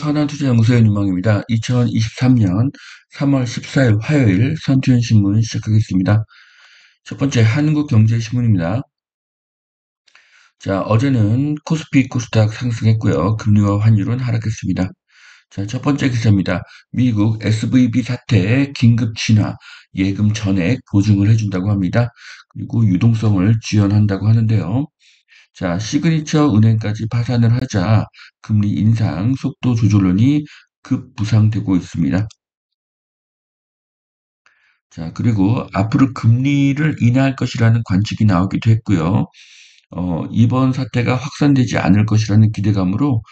하나투자연구소의 유망입니다. 2023년 3월 14일 화요일 선투현 신문 시작하겠습니다. 첫 번째 한국경제신문입니다. 자, 어제는 코스피 코스닥 상승했고요. 금리와 환율은 하락했습니다. 자, 첫 번째 기사입니다. 미국 SVB 사태 긴급 진화, 예금 전액 보증을 해준다고 합니다. 그리고 유동성을 지원한다고 하는데요. 자, 시그니처 은행까지 파산을 하자 금리 인상 속도 조절론이 급부상되고 있습니다. 자, 그리고 앞으로 금리를 인하할 것이라는 관측이 나오기도 했고요. 이번 사태가 확산되지 않을 것이라는 기대감으로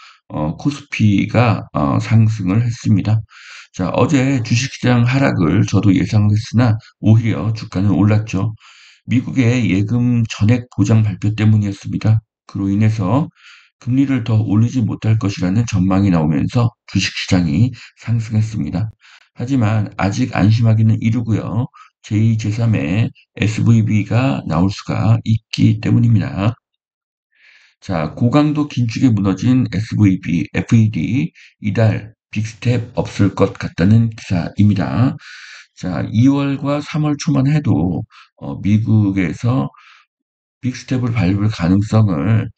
코스피가 상승을 했습니다. 자, 어제 주식시장 하락을 저도 예상을 했으나 오히려 주가는 올랐죠. 미국의 예금 전액 보장 발표 때문이었습니다. 그로 인해서 금리를 더 올리지 못할 것이라는 전망이 나오면서 주식시장이 상승했습니다. 하지만 아직 안심하기는 이르고요. 제2, 제3의 SVB가 나올 수가 있기 때문입니다. 자, 고강도 긴축에 무너진 SVB, FED, 이달 빅스텝 없을 것 같다는 기사입니다. 자, 2월과 3월 초만 해도 미국에서 빅스텝을 밟을 가능성을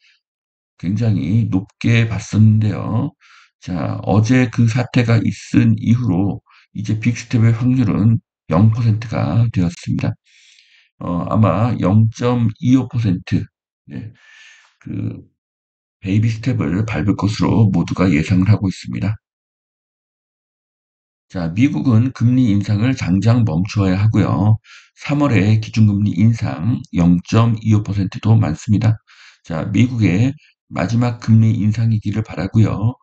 굉장히 높게 봤었는데요. 자, 어제 그 사태가 있은 이후로 이제 빅스텝의 확률은 0%가 되었습니다. 아마 0.25%, 네, 그 베이비 스텝을 밟을 것으로 모두가 예상을 하고 있습니다. 자, 미국은 금리 인상을 당장 멈춰야 하고요. 3월에 기준금리 인상 0.25%도 많습니다. 자, 미국의 마지막 금리 인상이기를 바라고요.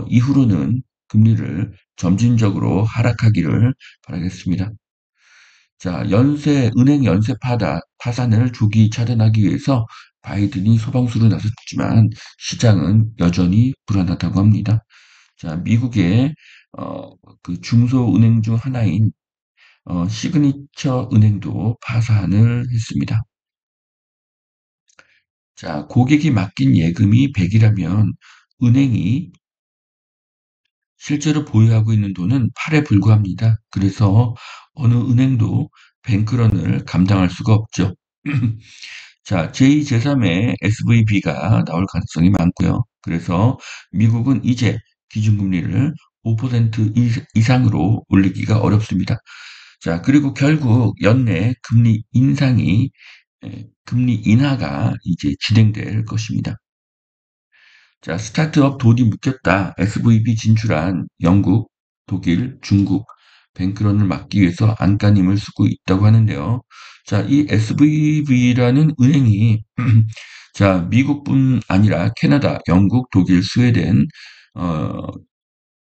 이후로는 금리를 점진적으로 하락하기를 바라겠습니다. 자, 은행 연쇄 파산을 조기 차단하기 위해서 바이든이 소방수로 나섰지만 시장은 여전히 불안하다고 합니다. 자, 미국의 그 중소은행 중 하나인 시그니처 은행도 파산을 했습니다. 자, 고객이 맡긴 예금이 100이라면 은행이 실제로 보유하고 있는 돈은 8에 불과합니다. 그래서 어느 은행도 뱅크런을 감당할 수가 없죠. 자, 제2, 제3의 SVB가 나올 가능성이 많고요. 그래서 미국은 이제 기준금리를 5% 이상으로 올리기가 어렵습니다. 자, 그리고 결국 연내 금리 인하가 이제 진행될 것입니다. 자, 스타트업 돈이 묶였다. SVB 진출한 영국, 독일, 중국, 뱅크런을 막기 위해서 안간힘을 쓰고 있다고 하는데요. 자, 이 SVB라는 은행이 자, 미국뿐 아니라 캐나다, 영국, 독일, 스웨덴, 어,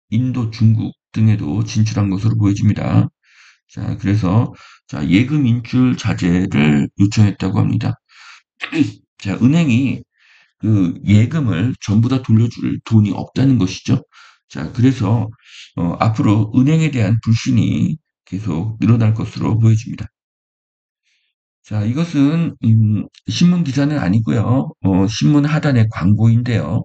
인도, 중국 등에도 진출한 것으로 보여집니다. 자, 그래서 자, 예금 인출 자제를 요청했다고 합니다. 자, 은행이 그 예금을 전부 다 돌려줄 돈이 없다는 것이죠. 자, 그래서 앞으로 은행에 대한 불신이 계속 늘어날 것으로 보여집니다. 자, 이것은 신문 기사는 아니고요. 신문 하단의 광고인데요.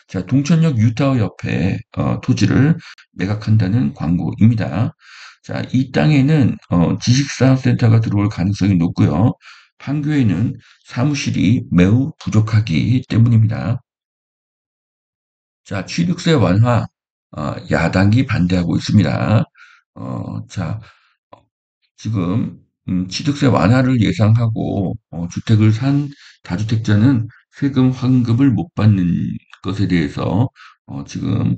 자, 동천역 유타워 옆에 토지를 매각한다는 광고입니다. 자, 이 땅에는 지식산업센터가 들어올 가능성이 높고요. 판교에는 사무실이 매우 부족하기 때문입니다. 자, 취득세 완화, 야당이 반대하고 있습니다. 자, 지금 취득세 완화를 예상하고 주택을 산 다주택자는 세금 환급을 못 받는 것에 대해서 지금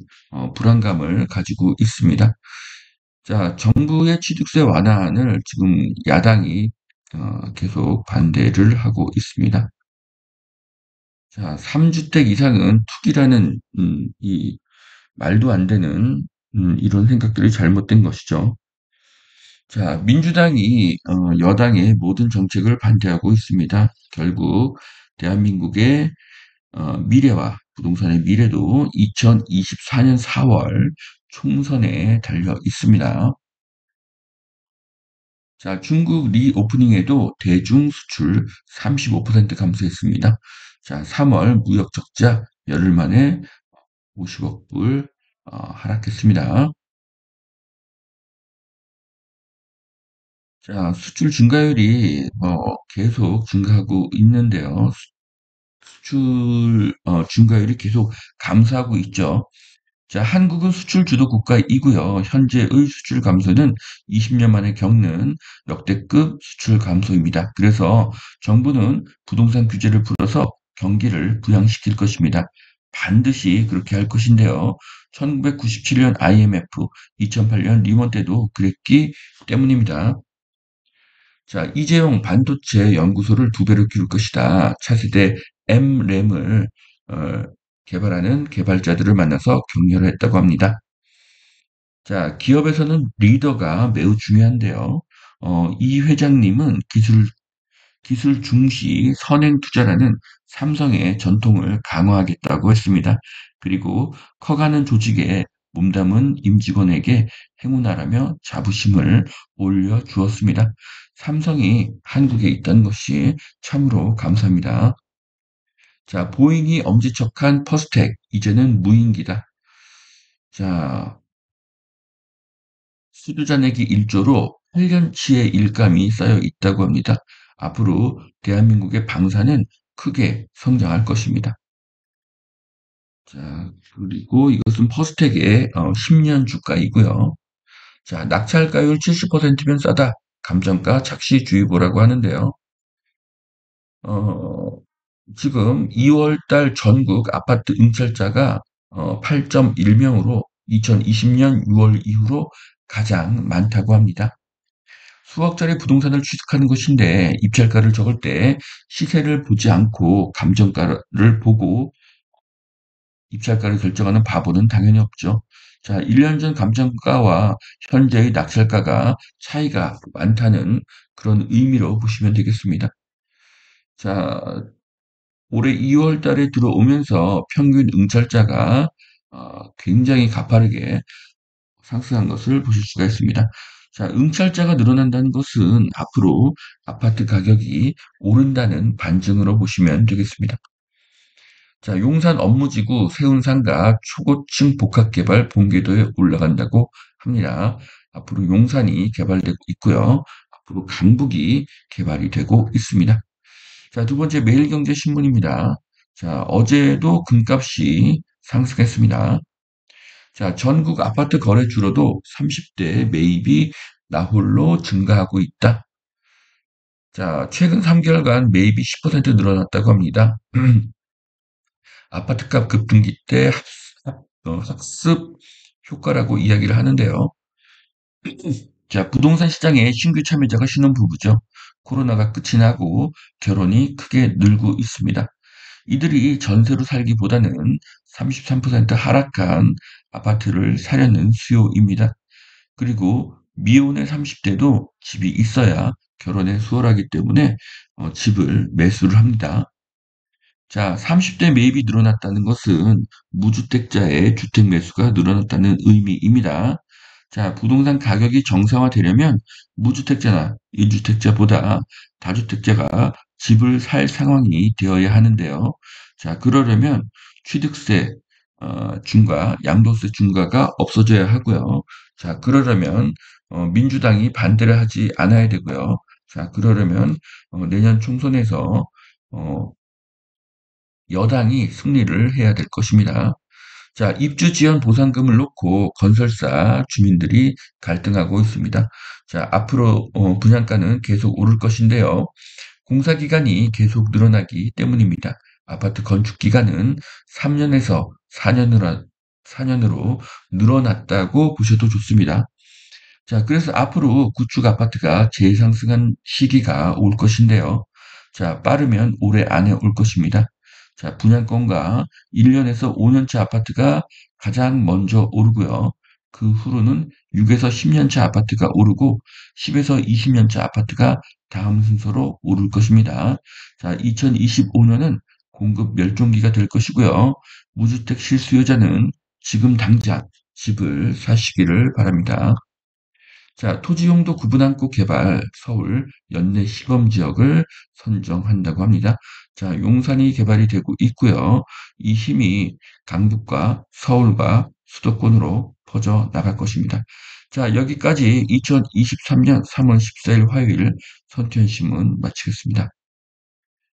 불안감을 가지고 있습니다. 자, 정부의 취득세 완화안을 지금 야당이 계속 반대를 하고 있습니다. 자, 3주택 이상은 투기라는 이 말도 안 되는 이런 생각들이 잘못된 것이죠. 자, 민주당이 여당의 모든 정책을 반대하고 있습니다. 결국 대한민국의 미래와 부동산의 미래도 2024년 4월 총선에 달려 있습니다. 자, 중국 리오프닝에도 대중 수출 35% 감소했습니다. 자, 3월 무역 적자 열흘 만에 50억 불 하락했습니다. 자, 수출 증가율이 계속 증가하고 있는데요. 수출 증가율이 계속 감소하고 있죠. 자, 한국은 수출 주도 국가이고요. 현재의 수출 감소는 20년 만에 겪는 역대급 수출 감소입니다. 그래서 정부는 부동산 규제를 풀어서 경기를 부양시킬 것입니다. 반드시 그렇게 할 것인데요. 1997년 IMF, 2008년 리먼 때도 그랬기 때문입니다. 자, 이재용 반도체 연구소를 두 배로 키울 것이다. 차세대 M램을 개발하는 개발자들을 만나서 격려를 했다고 합니다. 자, 기업에서는 리더가 매우 중요한데요. 이 회장님은 기술 중시 선행 투자라는 삼성의 전통을 강화하겠다고 했습니다. 그리고 커가는 조직에 몸담은 임직원에게 행운하라며 자부심을 올려주었습니다. 삼성이 한국에 있다는 것이 참으로 감사합니다. 자, 보잉이 엄지척한 퍼스텍, 이제는 무인기다. 자, 수주자 내기 1조로 8년치의 일감이 쌓여 있다고 합니다. 앞으로 대한민국의 방사는 크게 성장할 것입니다. 자, 그리고 이것은 퍼스텍의 10년 주가이고요. 자, 낙찰가율 70%면 싸다. 감정가 착시주의보라고 하는데요. 어, 지금 2월 달 전국 아파트 응찰자가 8.1명으로 2020년 6월 이후로 가장 많다고 합니다. 수억짜리 부동산을 취득하는 것인데 입찰가를 적을 때 시세를 보지 않고 감정가를 보고 입찰가를 결정하는 바보는 당연히 없죠. 자, 1년 전 감정가와 현재의 낙찰가가 차이가 많다는 그런 의미로 보시면 되겠습니다. 자, 올해 2월 달에 들어오면서 평균 응찰자가 굉장히 가파르게 상승한 것을 보실 수가 있습니다. 자, 응찰자가 늘어난다는 것은 앞으로 아파트 가격이 오른다는 반증으로 보시면 되겠습니다. 자, 용산 업무지구 세운상가 초고층 복합개발 본궤도에 올라간다고 합니다. 앞으로 용산이 개발되고 있고요. 앞으로 강북이 개발이 되고 있습니다. 자, 두 번째 매일경제신문입니다. 자, 어제도 금값이 상승했습니다. 자, 전국 아파트 거래 주로도 30대 매입이 나홀로 증가하고 있다. 자, 최근 3개월간 매입이 10% 늘어났다고 합니다. 아파트값 급등기 때 학습 효과라고 이야기를 하는데요. 자, 부동산 시장에 신규 참여자가 신혼부부죠. 코로나가 끝이 나고 결혼이 크게 늘고 있습니다. 이들이 전세로 살기보다는 33% 하락한 아파트를 사려는 수요입니다. 그리고 미혼의 30대도 집이 있어야 결혼에 수월하기 때문에 집을 매수를 합니다. 자, 30대 매입이 늘어났다는 것은 무주택자의 주택 매수가 늘어났다는 의미입니다. 자, 부동산 가격이 정상화되려면 무주택자나 1주택자보다 다주택자가 집을 살 상황이 되어야 하는데요. 자, 그러려면 취득세 중과 양도세 중과가 없어져야 하고요. 자, 그러려면 민주당이 반대를 하지 않아야 되고요. 자, 그러려면 내년 총선에서 어, 여당이 승리를 해야 될 것입니다. 자, 입주 지원 보상금을 놓고 건설사 주민들이 갈등하고 있습니다. 자, 앞으로 분양가는 계속 오를 것인데요. 공사 기간이 계속 늘어나기 때문입니다. 아파트 건축 기간은 3년에서 4년으로 늘어났다고 보셔도 좋습니다. 자, 그래서 앞으로 구축 아파트가 재상승한 시기가 올 것인데요. 자, 빠르면 올해 안에 올 것입니다. 자, 분양권가 1년에서 5년차 아파트가 가장 먼저 오르고요. 그 후로는 6에서 10년차 아파트가 오르고 10에서 20년차 아파트가 다음 순서로 오를 것입니다. 자, 2025년은 공급 멸종기가 될 것이고요. 무주택 실수요자는 지금 당장 집을 사시기를 바랍니다. 자, 토지용도 구분항구 개발 서울 연내 시범 지역을 선정한다고 합니다. 자, 용산이 개발이 되고 있고요. 이 힘이 강북과 서울과 수도권으로 퍼져 나갈 것입니다. 자, 여기까지 2023년 3월 14일 화요일 선투현신문 마치겠습니다.